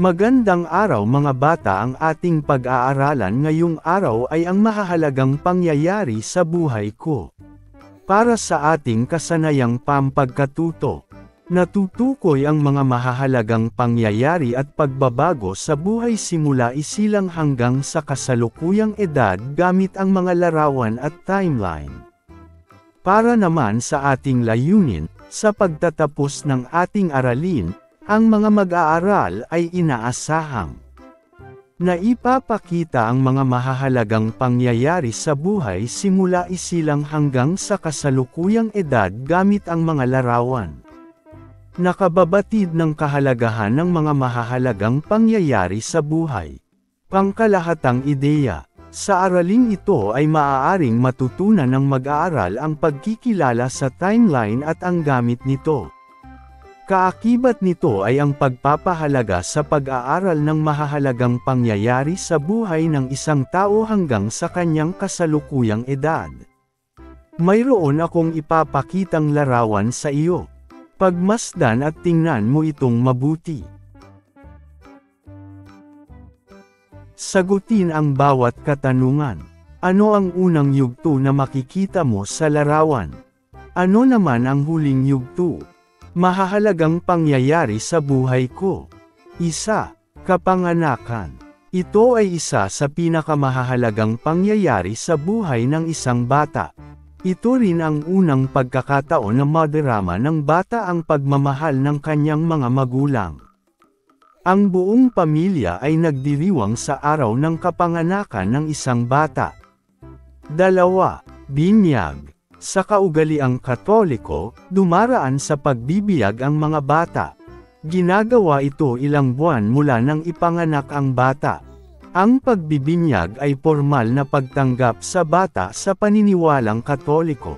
Magandang araw mga bata, ang ating pag-aaralan ngayong araw ay ang mahahalagang pangyayari sa buhay ko. Para sa ating kasanayang pampagkatuto, natutukoy ang mga mahahalagang pangyayari at pagbabago sa buhay simula isilang hanggang sa kasalukuyang edad gamit ang mga larawan at timeline. Para naman sa ating layunin, sa pagtatapos ng ating aralin, ang mga mag-aaral ay inaasahang naipapakita ang mga mahahalagang pangyayari sa buhay simula isilang hanggang sa kasalukuyang edad gamit ang mga larawan. Nakababatid ng kahalagahan ng mga mahahalagang pangyayari sa buhay. Pangkalahatang ideya. Sa araling ito ay maaaring matutunan ng mag-aaral ang pagkikilala sa timeline at ang gamit nito. Kaakibat nito ay ang pagpapahalaga sa pag-aaral ng mahahalagang pangyayari sa buhay ng isang tao hanggang sa kanyang kasalukuyang edad. Mayroon akong ipapakitang larawan sa iyo. Pagmasdan at tingnan mo itong mabuti. Sagutin ang bawat katanungan. Ano ang unang yugto na makikita mo sa larawan? Ano naman ang huling yugto? Mahahalagang pangyayari sa buhay ko. 1. Kapanganakan. Ito ay isa sa pinakamahahalagang pangyayari sa buhay ng isang bata. Ito rin ang unang pagkakataon na madarama ng bata ang pagmamahal ng kanyang mga magulang. Ang buong pamilya ay nagdiriwang sa araw ng kapanganakan ng isang bata. 2. Binyag. Sa kaugaliang Katoliko, dumaraan sa pagbibiyag ang mga bata. Ginagawa ito ilang buwan mula nang ipanganak ang bata. Ang pagbibinyag ay formal na pagtanggap sa bata sa paniniwalang Katoliko.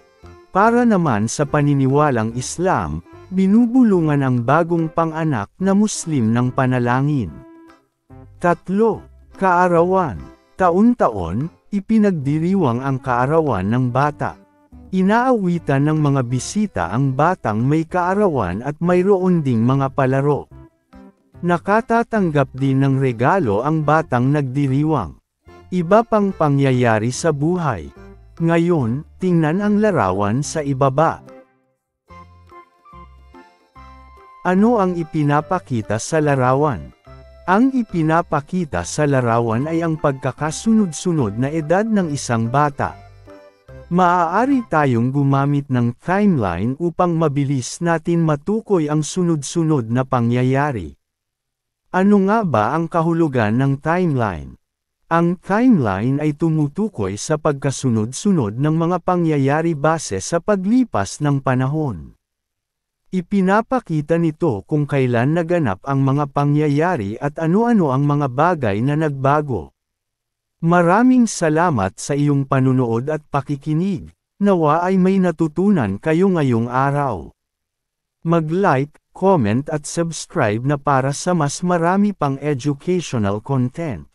Para naman sa paniniwalang Islam, binubulungan ang bagong panganak na Muslim ng panalangin. 3. Kaarawan. Taon-taon, ipinagdiriwang ang kaarawan ng bata. Inaawitan ng mga bisita ang batang may kaarawan at mayroon ding mga palaro. Nakatatanggap din ng regalo ang batang nagdiriwang. Iba pang pangyayari sa buhay. Ngayon, tingnan ang larawan sa ibaba. Ano ang ipinapakita sa larawan? Ang ipinapakita sa larawan ay ang pagkakasunod-sunod na edad ng isang bata. Maaari tayong gumamit ng timeline upang mabilis natin matukoy ang sunod-sunod na pangyayari. Ano nga ba ang kahulugan ng timeline? Ang timeline ay tumutukoy sa pagkasunod-sunod ng mga pangyayari base sa paglipas ng panahon. Ipinapakita nito kung kailan naganap ang mga pangyayari at ano-ano ang mga bagay na nagbago. Maraming salamat sa iyong panunood at pakikinig. Nawa ay may natutunan kayo ngayong araw. Mag-like, comment at subscribe na para sa mas marami pang educational content.